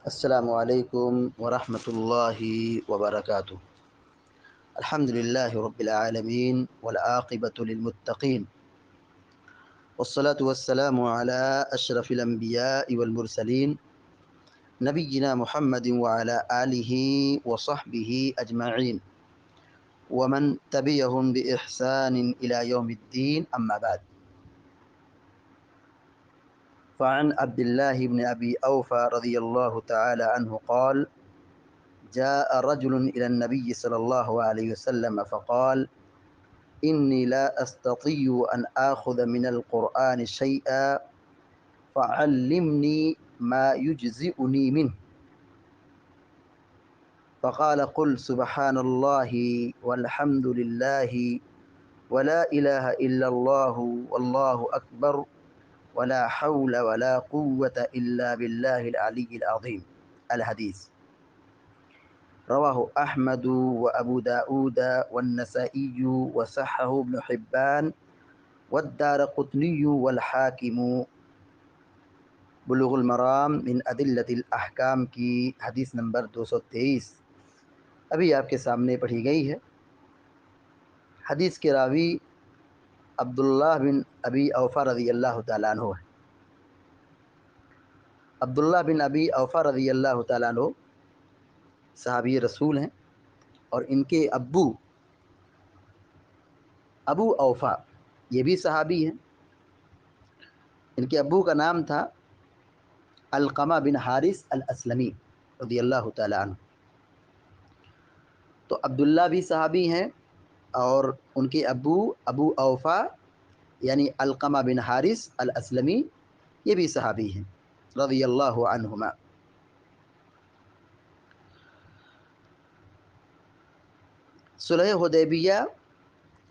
السلام علیکم ورحمۃ اللہ وبرکاتہ۔ الحمد للہ رب العالمین والعاقبۃ للمتقین والصلاة والسلام علی اشرف الانبیاء والمرسلین نبینا محمد وعلی آلہ وصحبہ اجمعین ومن تبعهم بإحسان إلى يوم الدین اما بعد۔ فعن عبد الله بن أبي أوفى رضي الله تعالى عنه قال: جاء رجل إلى النبي صلى الله عليه وسلم فقال: إني لا أستطيع أن آخذ من القرآن شيئا فعلمني ما يجزئني منه. فقال: قل سبحان الله والحمد لله ولا إله إلا الله والله أكبر ولا حول ولا قوة إلا بالله العلي العظيم. الحديث رواه أحمد وأبو داود والنسائي وصححه ابن حبان والدارقطني والحاکم۔ بلوغ المرام من ادلۃ الاحکام کی حدیث نمبر 223 ابھی آپ کے سامنے پڑھی گئی ہے۔ حدیث کے راوی عبداللہ بن ابی اوفیٰ رضی اللہ تعالیٰ عنہ ہے۔ عبداللہ بن ابی اوفیٰ رضی اللہ تعالیٰ عنہ صحابی رسول ہیں، اور ان کے ابو اوفیٰ یہ بھی صحابی ہیں۔ ان کے ابو کا نام تھا علقمہ بن حارث الاسلمی رضی اللہ تعالیٰ عنہ۔ تو عبداللہ بھی صحابی ہیں، اور ان کے ابو اوفیٰ یعنی علقمہ بن حارث الاسلمی یہ بھی صحابی ہیں رضی اللہ عنہما۔ صلح حدیبیہ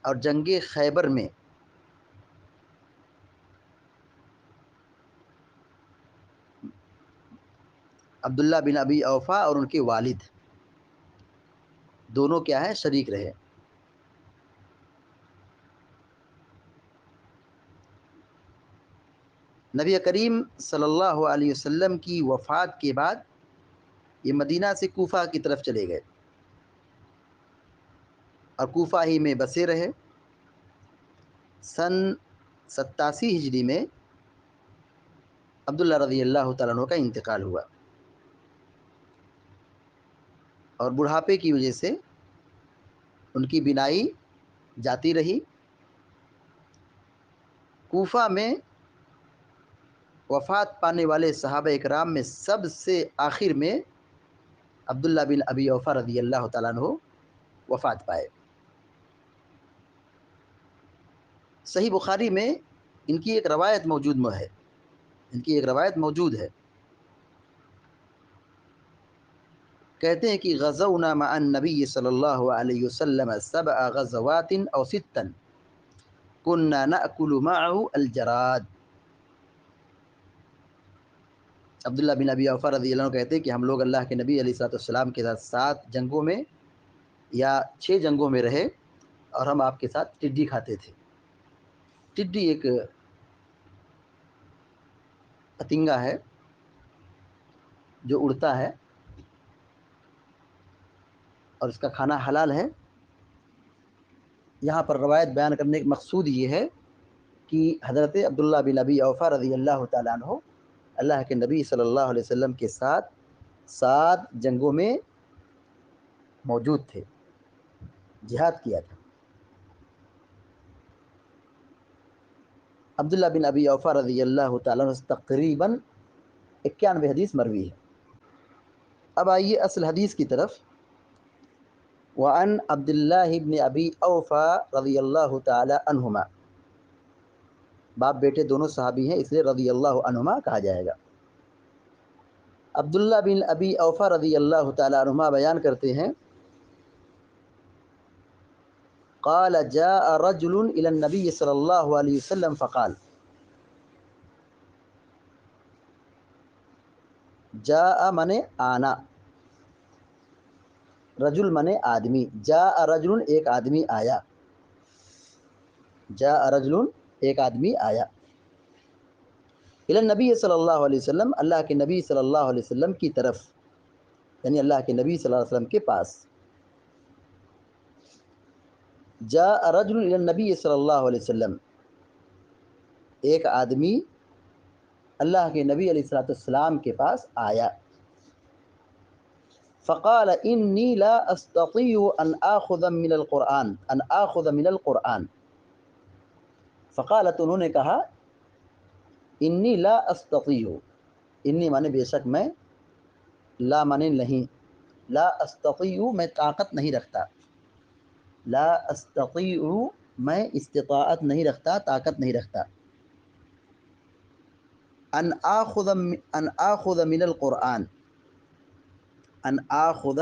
اور جنگ خیبر میں عبداللہ بن ابی اوفیٰ اور ان کے والد دونوں کیا ہے، شریک رہے۔ نبی کریم صلی اللہ علیہ وسلم کی وفات کے بعد یہ مدینہ سے کوفہ کی طرف چلے گئے اور کوفہ ہی میں بسے رہے۔ سن 87 ہجری میں عبداللہ رضی اللہ تعالیٰ عنہ کا انتقال ہوا، اور بڑھاپے کی وجہ سے ان کی بینائی جاتی رہی۔ کوفہ میں وفات پانے والے صحابہ اکرام میں سب سے آخر میں عبداللہ بن ابی اوفیٰ رضی اللہ تعالیٰ عنہ وفات پائے۔ صحیح بخاری میں ان کی ایک روایت موجود ہے۔ کہتے ہیں کہ غزونا مع النبی صلی اللہ علیہ وسلم 7 غزوات او 6 كنا نأكل معه الجراد۔ عبداللہ بن ابی اوفیٰ رضی اللہ عنہ کہتے ہیں کہ ہم لوگ اللہ کے نبی علیہ الصلوۃ والسلام کے ساتھ 7 جنگوں میں یا 6 جنگوں میں رہے، اور ہم آپ کے ساتھ ٹڈی کھاتے تھے۔ ٹڈی ایک پتنگا ہے جو اڑتا ہے، اور اس کا کھانا حلال ہے۔ یہاں پر روایت بیان کرنے کا مقصود یہ ہے کہ حضرت عبداللہ بن ابی اوفیٰ رضی اللہ تعالیٰ عنہ اللہ کے نبی صلی اللہ علیہ وسلم کے ساتھ 7 جنگوں میں موجود تھے، جہاد کیا تھا۔ عبداللہ بن ابی اوفیٰ رضی اللہ تعالیٰ عنہ تقریباً 91 حدیث مروی ہے۔ اب آئیے اصل حدیث کی طرف۔ وعن عبداللہ بن ابی اوفیٰ رضی اللہ تعالی عنہما، باپ بیٹے دونوں صحابی ہیں اس لیے رضی اللہ عنہما کہا جائے گا۔ عبداللہ بن ابی اوفیٰ رضی اللہ تعالی عنہما بیان کرتے ہیں، قال جاء رجل الى النبی صلی اللہ علیہ وسلم فقال۔ جاء منے آنا، رجل منے آدمی، جاء رجل ایک آدمی آیا، جاء رجل ایک آدمی آیا۔ الی النبی صلی اللہ علیہ وسلم، اللہ کے نبی صلی اللہ علیہ وسلم کی طرف، یعنی اللہ کے نبی صلی اللہ علیہ وسلم کے پاس. جاء رجل الی النبی صلی اللہ علیہ وسلم، ایک آدمی اللہ کے نبی علیہ الصلوۃ والسلام کے پاس آیا. فقال انی لا استطیع ان آخذ من القرآن. فقالت، انہوں نے کہا، انی لا استطیع، انی مانے بے شک میں، لا مانے نہیں، لا استطیع میں طاقت نہیں رکھتا، لا استطیع میں استطاعت نہیں رکھتا، طاقت نہیں رکھتا، ان آخذ من القرآن، ان آخذ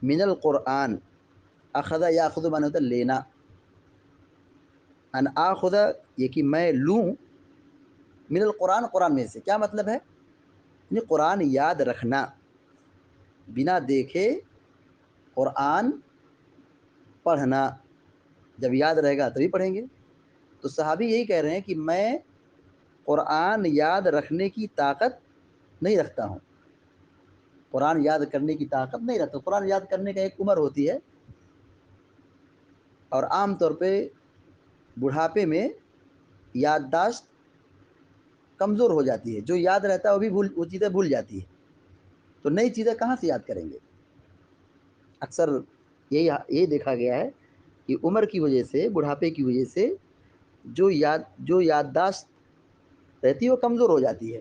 من القرآن، اخذ یاخذ مانے ہوتا ہے لینا، ان آخذ یہ کہ میں لوں، من القرآن قرآن میں سے. کیا مطلب ہے؟ یعنی قرآن یاد رکھنا، بنا دیکھے قرآن پڑھنا، جب یاد رہے گا تبھی پڑھیں گے. تو صحابی یہی کہہ رہے ہیں کہ میں قرآن یاد رکھنے کی طاقت نہیں رکھتا ہوں، قرآن یاد کرنے کی طاقت نہیں رکھتا. قرآن یاد کرنے کا ایک عمر ہوتی ہے، اور عام طور پہ بڑھاپے میں یادداشت کمزور ہو جاتی ہے، جو یاد رہتا ہے وہ چیزیں بھول جاتی ہے، تو نئی چیزیں کہاں سے یاد کریں گے. اکثر یہی دیکھا گیا ہے کہ عمر کی وجہ سے، بڑھاپے کی وجہ سے جو یادداشت رہتی ہے وہ کمزور ہو جاتی ہے،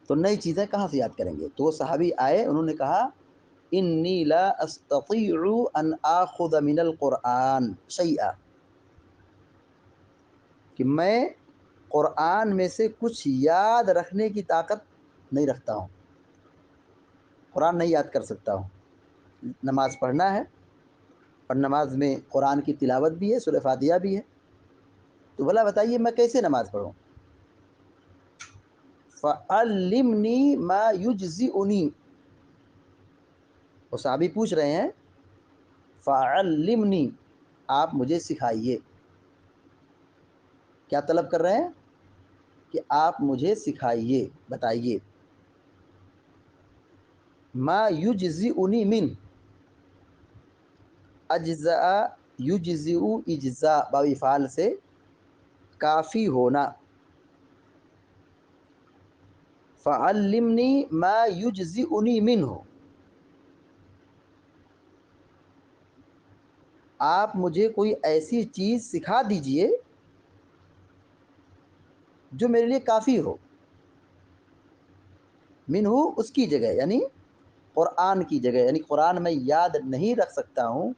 تو نئی چیزیں کہاں سے یاد کریں گے. تو وہ صحابی آئے، انہوں نے کہا انی لا استطیع ان آخذ من القرآن شیئا، کہ میں قرآن میں سے کچھ یاد رکھنے کی طاقت نہیں رکھتا ہوں، قرآن نہیں یاد کر سکتا ہوں. نماز پڑھنا ہے، اور نماز میں قرآن کی تلاوت بھی ہے، سورہ فاتحہ بھی ہے، تو بھلا بتائیے میں کیسے نماز پڑھوں. فعلمنی ما یجزئنی، وہ صحابی پوچھ رہے ہیں فعلمنی، آپ مجھے سکھائیے. کیا طلب کر رہے ہیں؟ کہ آپ مجھے سکھائیے، بتائیے. ما یجزئنی من، اجزاء یجزئ اجزاء، باب افعال سے کافی ہونا. فعلمنی ما یجزئنی منہ، آپ مجھے کوئی ایسی چیز سکھا دیجئے جو میرے لیے کافی ہو. منہ اس کی جگہ، یعنی قرآن کی جگہ، یعنی قرآن میں یاد نہیں رکھ سکتا ہوں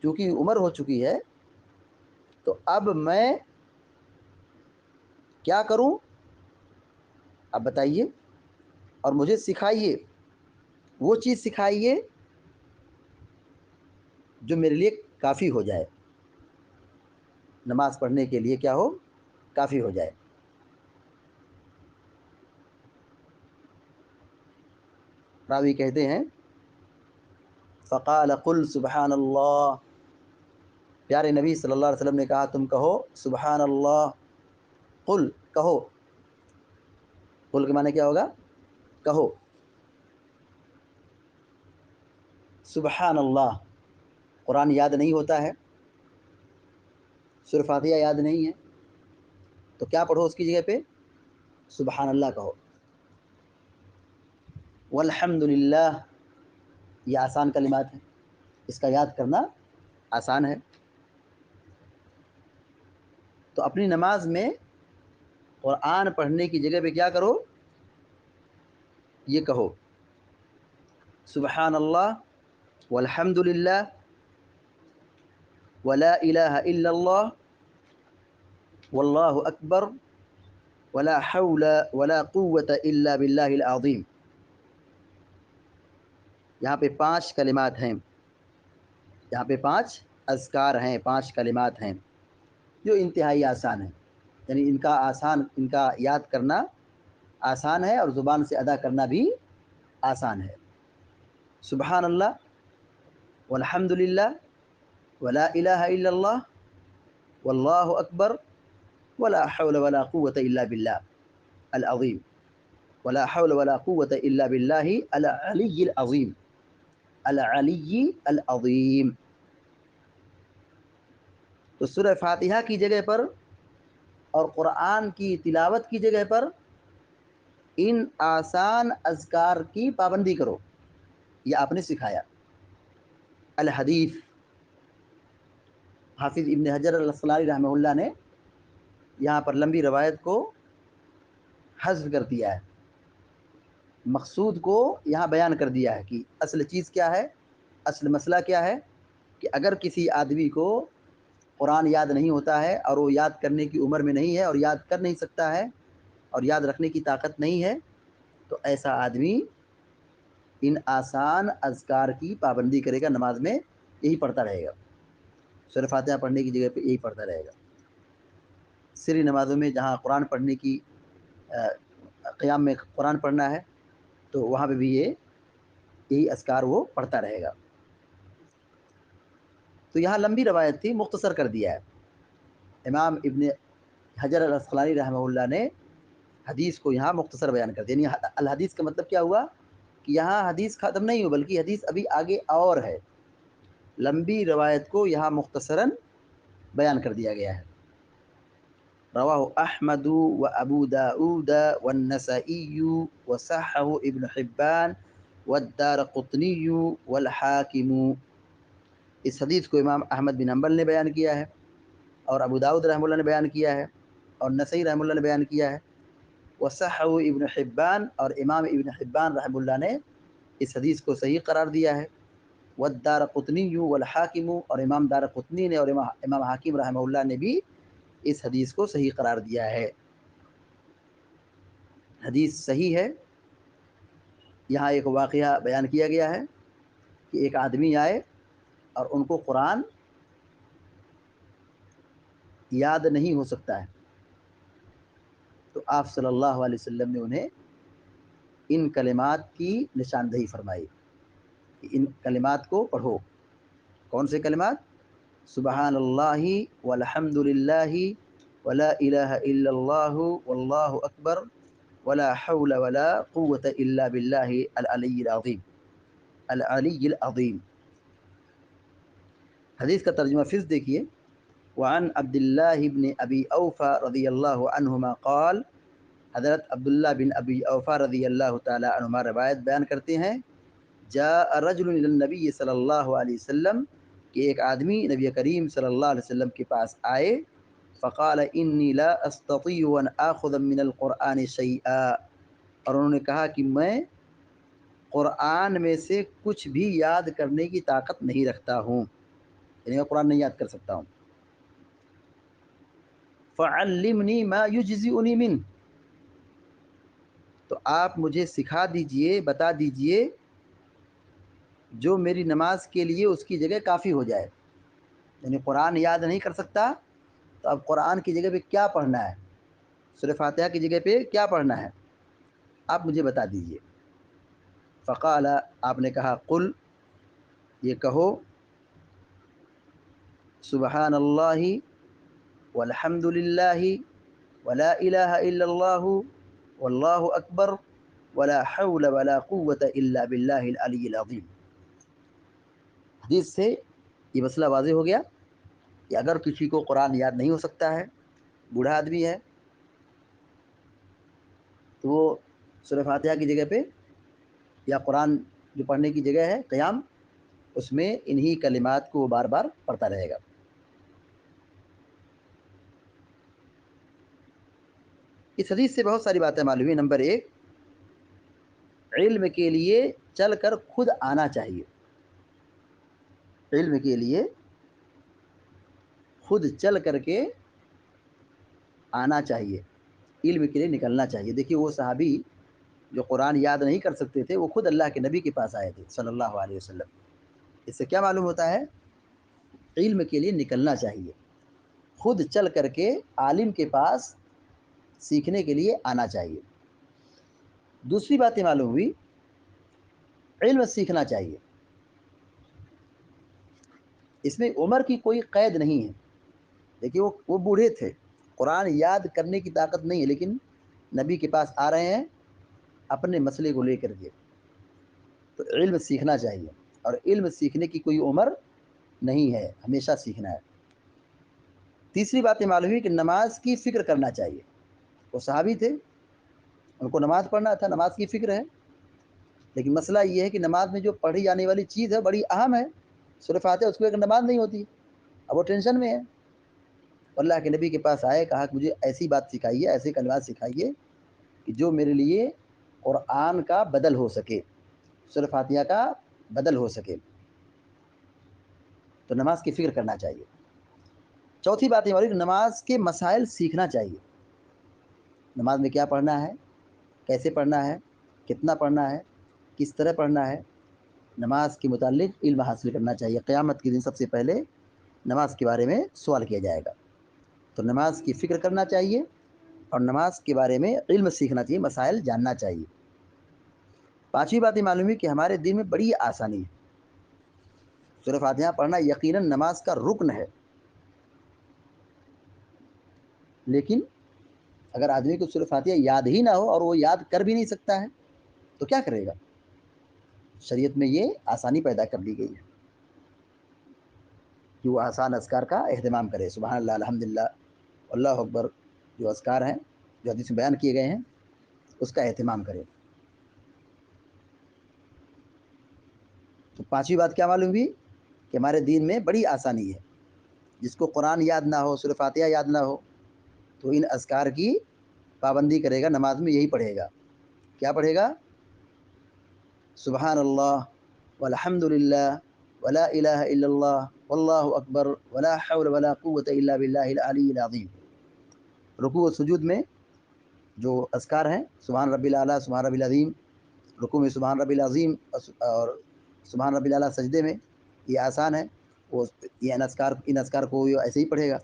کیونکہ عمر ہو چکی ہے، تو اب میں کیا کروں؟ اب بتائیے، اور مجھے سکھائیے، وہ چیز سکھائیے جو میرے لیے کافی ہو جائے، نماز پڑھنے کے لیے کیا ہو؟ کافی ہو جائے. راوی کہتے ہیں فقال قل سبحان اللہ، پیارے نبی صلی اللہ علیہ وسلم نے کہا تم کہو سبحان اللہ. قل، کہو، قل کے معنی کیا ہوگا؟ کہو. سبحان اللہ، قرآن یاد نہیں ہوتا ہے، سورہ فاتحہ یاد نہیں ہے، تو کیا پڑھو اس کی جگہ پہ؟ سبحان اللہ کہو. والحمد للہ، یہ آسان کلمات ہیں، اس کا یاد کرنا آسان ہے. تو اپنی نماز میں قرآن پڑھنے کی جگہ پہ کیا کرو؟ یہ کہو سبحان اللہ، والحمد للہ، ولا الہ الا اللہ، واللہ اکبر، ولا حول ولا قوة الا باللہ العظیم. یہاں پہ 5 کلمات ہیں، یہاں پہ 5 اذکار ہیں، 5 کلمات ہیں جو انتہائی آسان ہیں، یعنی ان کا یاد کرنا آسان ہے، اور زبان سے ادا کرنا بھی آسان ہے. سبحان اللہ، والحمد للہ، ولا الہ الا اللہ، واللہ اکبر، ولا حول ولا قوة إلا بالله العظيم ولا حول ولا قوة إلا بالله العلی العظیم العلی العظیم. تو سورہ فاتحہ کی جگہ پر اور قرآن کی تلاوت کی جگہ پر ان آسان اذکار کی پابندی کرو، یہ آپ نے سکھایا. الحدیث، حافظ ابن حجر الاسقلانی رحمہ اللہ نے یہاں پر لمبی روایت کو حذف کر دیا ہے، مقصود کو یہاں بیان کر دیا ہے کہ اصل چیز کیا ہے، اصل مسئلہ کیا ہے کہ اگر کسی آدمی کو قرآن یاد نہیں ہوتا ہے اور وہ یاد کرنے کی عمر میں نہیں ہے اور یاد کر نہیں سکتا ہے اور یاد رکھنے کی طاقت نہیں ہے، تو ایسا آدمی ان آسان اذکار کی پابندی کرے گا، نماز میں یہی پڑھتا رہے گا، سورہ فاتحہ پڑھنے کی جگہ پہ یہی پڑھتا رہے گا. سری نمازوں میں جہاں قرآن پڑھنے کی قیام میں قرآن پڑھنا ہے تو وہاں پہ بھی یہی اذکار وہ پڑھتا رہے گا. تو یہاں لمبی روایت تھی، مختصر کر دیا ہے. امام ابن حجر الاسقلانی رحمہ اللہ نے حدیث کو یہاں مختصر بیان کر دیا. یعنی الحدیث کا مطلب کیا ہوا کہ یہاں حدیث ختم نہیں ہو بلکہ حدیث ابھی آگے اور ہے. لمبی روایت کو یہاں مختصراً بیان کر دیا گیا ہے. رواہ احمد و ابو داؤد والنسائی وصححہ ابن حبان والدارقطنی والحاکم. اس حدیث کو امام احمد بن حنبل نے بیان کیا ہے اور ابو داؤد رحمہ اللہ نے بیان کیا ہے اور نسائی رحمہ اللہ نے بیان کیا ہے. وصححہ ابن حبان، اور امام ابن حبان رحمہ اللہ نے اس حدیث کو صحیح قرار دیا ہے. والدارقطنی والحاکم، اور امام دارقطنی نے اور امام حاکم رحمہ اللہ نے بھی اس حدیث کو صحیح قرار دیا ہے. حدیث صحیح ہے. یہاں ایک واقعہ بیان کیا گیا ہے کہ ایک آدمی آئے اور ان کو قرآن یاد نہیں ہو سکتا ہے، تو آپ صلی اللہ علیہ وسلم نے انہیں ان کلمات کی نشاندہی فرمائی کہ ان کلمات کو پڑھو. کون سے کلمات؟ سبحان اللہ والحمد للہ ولا الہ الا اللہ واللہ اکبر ولا حول ولا قوة الا باللہ العلی العظیم العلی العظیم. حدیث کا ترجمہ فض دیکھیے. وعن عبد اللہ بن ابی اوفا رضی اللہ عنہما قال، حضرت عبداللہ بن ابی اوفا رضی اللہ تعالی عنہما روایت بیان کرتے ہیں، جاء رجل الى النبی صلی اللہ علیہ وسلم، کہ ایک آدمی نبی کریم صلی اللہ علیہ وسلم کے پاس آئے. فقال انی لا استطیع ان آخذ من القرآن شیئا، اور انہوں نے کہا کہ میں قرآن میں سے کچھ بھی یاد کرنے کی طاقت نہیں رکھتا ہوں، یعنی میں قرآن نہیں یاد کر سکتا ہوں. فعلمنی ما یجزئنی منہ، تو آپ مجھے سکھا دیجئے، بتا دیجئے جو میری نماز کے لیے اس کی جگہ کافی ہو جائے. یعنی قرآن یاد نہیں کر سکتا تو اب قرآن کی جگہ پہ کیا پڑھنا ہے، سورہ فاتحہ کی جگہ پہ کیا پڑھنا ہے، آپ مجھے بتا دیجئے. فقال، آپ نے کہا، قل، یہ کہو، سبحان اللہ والحمد للہ ولا الہ الا اللہ واللہ اکبر ولا حول ولا قوة الا باللہ العلی العظیم. حدیث سے یہ مسئلہ واضح ہو گیا کہ اگر کسی کو قرآن یاد نہیں ہو سکتا ہے، بوڑھا آدمی ہے، تو وہ سورہ فاتحہ کی جگہ پہ یا قرآن جو پڑھنے کی جگہ ہے قیام، اس میں انہی کلمات کو بار بار پڑھتا رہے گا. اس حدیث سے بہت ساری باتیں معلوم ہیں. نمبر 1، علم کے لیے چل کر خود آنا چاہیے. علم کے لیے خود چل کر کے آنا چاہیے، علم کے لیے نکلنا چاہیے. دیکھیے وہ صحابی جو قرآن یاد نہیں کر سکتے تھے، وہ خود اللہ کے نبی کے پاس آئے تھے صلی اللہ علیہ وسلم. اس سے کیا معلوم ہوتا ہے؟ علم کے لیے نکلنا چاہیے، خود چل کر کے عالم کے پاس سیکھنے کے لیے آنا چاہیے. دوسری بات یہ معلوم ہوئی، علم سیکھنا چاہیے، اس میں عمر کی کوئی قید نہیں ہے. دیکھیے وہ بوڑھے تھے، قرآن یاد کرنے کی طاقت نہیں ہے، لیکن نبی کے پاس آ رہے ہیں اپنے مسئلے کو لے کر کے، تو علم سیکھنا چاہیے، اور علم سیکھنے کی کوئی عمر نہیں ہے، ہمیشہ سیکھنا ہے۔ تیسری بات یہ معلوم ہوئی کہ نماز کی فکر کرنا چاہیے۔ وہ صحابی تھے، ان کو نماز پڑھنا تھا، نماز کی فکر ہے، لیکن مسئلہ یہ ہے کہ نماز میں جو پڑھی جانے والی چیز ہے بڑی اہم ہے، سورہ فاتحہ، اس کو اگر نماز نہیں ہوتی اب وہ ٹینشن میں ہے۔ اللہ کے نبی کے پاس آئے، کہا کہ مجھے ایسی بات سکھائیے، ایسے کلمات سکھائیے کہ جو میرے لیے قرآن کا بدل ہو سکے، سورہ فاتحہ کا بدل ہو سکے۔ تو نماز کی فکر کرنا چاہیے۔ چوتھی بات یہ ہماری کہ نماز کے مسائل سیکھنا چاہیے۔ نماز میں کیا پڑھنا ہے، کیسے پڑھنا ہے، کتنا پڑھنا ہے، کس طرح پڑھنا ہے، نماز کے متعلق علم حاصل کرنا چاہیے۔ قیامت کے دن سب سے پہلے نماز کے بارے میں سوال کیا جائے گا، تو نماز کی فکر کرنا چاہیے اور نماز کے بارے میں علم سیکھنا چاہیے، مسائل جاننا چاہیے۔ پانچویں بات یہ معلوم ہوئی کہ ہمارے دین میں بڑی آسانی ہے۔ سورہ فاتحہ پڑھنا یقیناً نماز کا رکن ہے، لیکن اگر آدمی کو سورہ فاتحہ یاد ہی نہ ہو اور وہ یاد کر بھی نہیں سکتا ہے تو کیا کرے گا؟ شریعت میں یہ آسانی پیدا کر دی گئی ہے کہ وہ آسان اذکار کا اہتمام کرے، سبحان اللہ، الحمدللہ، اللہ اکبر، جو اذکار ہیں جو حدیث میں بیان کیے گئے ہیں اس کا اہتمام کرے۔ تو پانچویں بات کیا معلوم ہوئی کہ ہمارے دین میں بڑی آسانی ہے۔ جس کو قرآن یاد نہ ہو، سورہ فاتحہ یاد نہ ہو، تو ان اذکار کی پابندی کرے گا، نماز میں یہی پڑھے گا۔ کیا پڑھے گا؟ سبحان اللہ والحمد للہ ولا الہ الا اللہ واللہ اکبر ولا حول ولا قوت الا باللہ العلی العظیم۔ رکوع و سجود میں جو اذکار ہیں، سبحان ربی الاعلیٰ، سبحان ربی العظیم، رکوع میں سبحان ربی العظیم اور سبحان ربی الاعلیٰ سجدے میں، یہ آسان ہے، وہ یہ ان اذکار کو ایسے ہی پڑھے گا۔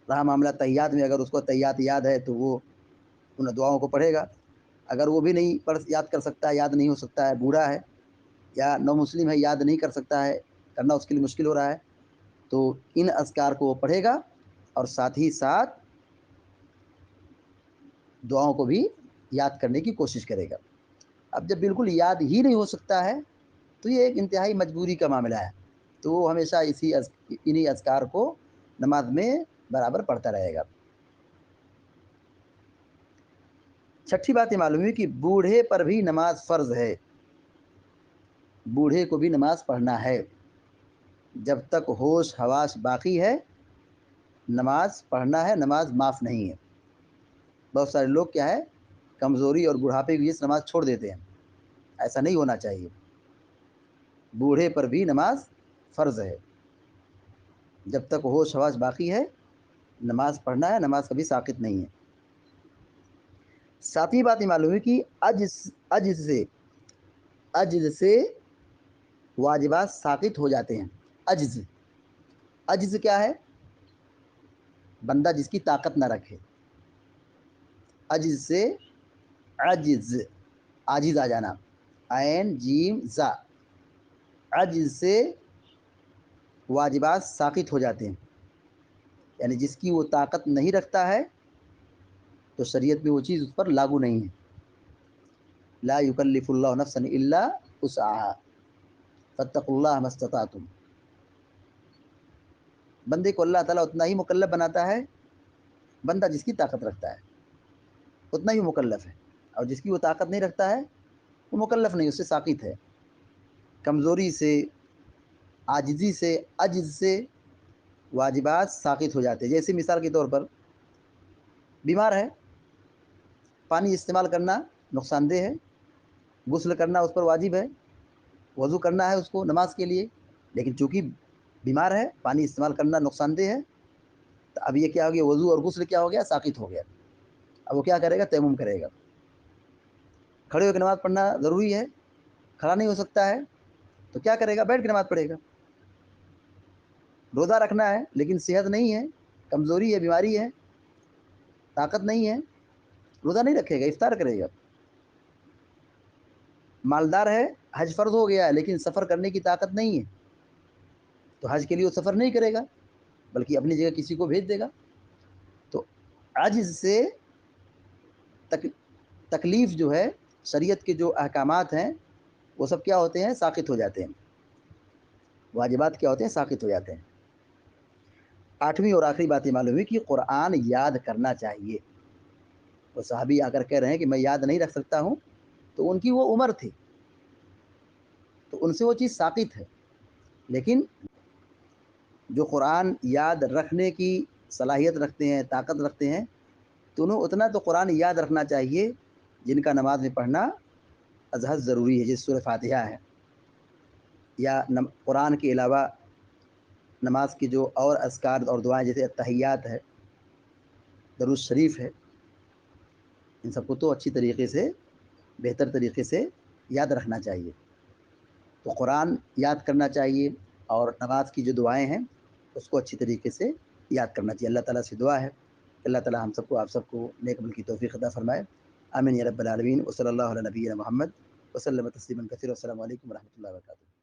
رہا معاملہ تحیات میں، اگر اس کو تحیات یاد ہے تو وہ ان دعاؤں کو پڑھے گا۔ اگر وہ بھی نہیں یاد کر سکتا ہے، یاد نہیں ہو سکتا ہے، بوڑھا ہے یا نو مسلم ہے، یاد نہیں کر سکتا ہے، کرنا اس کے لیے مشکل ہو رہا ہے، تو ان اذکار کو وہ پڑھے گا اور ساتھ ہی ساتھ دعاؤں کو بھی یاد کرنے کی کوشش کرے گا۔ اب جب بالکل یاد ہی نہیں ہو سکتا ہے تو یہ ایک انتہائی مجبوری کا معاملہ ہے، تو وہ ہمیشہ انہی اذکار کو نماز میں برابر پڑھتا رہے گا۔ چھٹی بات یہ معلوم ہوئی کہ بوڑھے پر بھی نماز فرض ہے، بوڑھے کو بھی نماز پڑھنا ہے۔ جب تک ہوش حواس باقی ہے نماز پڑھنا ہے، نماز معاف نہیں ہے۔ بہت سارے لوگ کیا ہے، کمزوری اور بڑھاپے کی وجہ سے نماز چھوڑ دیتے ہیں، ایسا نہیں ہونا چاہیے۔ بوڑھے پر بھی نماز فرض ہے، جب تک ہوش حواس باقی ہے نماز پڑھنا ہے، نماز کبھی ساقط نہیں ہے۔ ساتویں بات یہ معلوم ہے کہ عجز سے واجبات ساقط ہو جاتے ہیں۔ عجز کیا ہے؟ بندہ جس کی طاقت نہ رکھے، عجز سے عاجز آ جانا، عین جیم زا، عجز سے واجبات ساقط ہو جاتے ہیں، یعنی جس کی وہ طاقت نہیں رکھتا ہے تو شریعت میں وہ چیز اس پر لاگو نہیں ہے۔ لا یکلف اللہ نفسا الا وسعها فاتقوا اللہ ما استطعتم۔ بندے کو اللہ تعالیٰ اتنا ہی مکلف بناتا ہے، بندہ جس کی طاقت رکھتا ہے اتنا ہی مکلف ہے، اور جس کی وہ طاقت نہیں رکھتا ہے وہ مکلف نہیں، اس سے ساقط ہے۔ کمزوری سے، عاجزی سے، عجز سے واجبات ساقط ہو جاتے ہیں۔ جیسے مثال کے طور پر بیمار ہے، پانی استعمال کرنا نقصان دہ ہے، غسل کرنا اس پر واجب ہے، وضو کرنا ہے اس کو نماز کے لیے، لیکن چونکہ بیمار ہے پانی استعمال کرنا نقصان دہ ہے، تو اب یہ کیا ہو گیا، وضو اور غسل کیا ہو گیا، ساقط ہو گیا۔ اب وہ کیا کرے گا، تیمم کرے گا۔ کھڑے ہو کے نماز پڑھنا ضروری ہے، کھڑا نہیں ہو سکتا ہے تو کیا کرے گا، بیٹھ کے نماز پڑھے گا۔ روزہ رکھنا ہے لیکن صحت نہیں ہے، کمزوری ہے، بیماری ہے، طاقت نہیں ہے، روزہ نہیں رکھے گا، افطار کرے گا۔ مالدار ہے، حج فرض ہو گیا ہے لیکن سفر کرنے کی طاقت نہیں ہے تو حج کے لیے وہ سفر نہیں کرے گا بلکہ اپنی جگہ کسی کو بھیج دے گا۔ تو عجز سے تکلیف جو ہے، شریعت کے جو احکامات ہیں وہ سب کیا ہوتے ہیں؟ ساقط ہو جاتے ہیں، واجبات کیا ہوتے ہیں؟ ساقط ہو جاتے ہیں۔ آٹھویں اور آخری بات یہ معلوم ہوئی کہ قرآن یاد کرنا چاہیے۔ وہ صحابی آ کر کہہ رہے ہیں کہ میں یاد نہیں رکھ سکتا ہوں، تو ان کی وہ عمر تھی، تو ان سے وہ چیز ساقط ہے، لیکن جو قرآن یاد رکھنے کی صلاحیت رکھتے ہیں، طاقت رکھتے ہیں، تو انہیں اتنا تو قرآن یاد رکھنا چاہیے جن کا نماز میں پڑھنا ازحد ضروری ہے، جیسے سورہ فاتحہ ہے، یا قرآن کے علاوہ نماز کے جو اور اذکار اور دعائیں جیسے التحیات ہے، درود شریف ہے، ان سب کو تو اچھی طریقے سے، بہتر طریقے سے یاد رکھنا چاہیے۔ تو قرآن یاد کرنا چاہیے، اور نماز کی جو دعائیں ہیں اس کو اچھی طریقے سے یاد کرنا چاہیے۔ اللہ تعالیٰ سے دعا ہے کہ اللہ تعالیٰ ہم سب کو، آپ سب کو نیک عمل کی توفیق عطا فرمائے۔ آمین یا رب العالمین، وصلی اللہ علی نبینا محمد وسلم تسلیما کثیرا۔ السلام علیکم ورحمۃ اللہ وبرکاتہ۔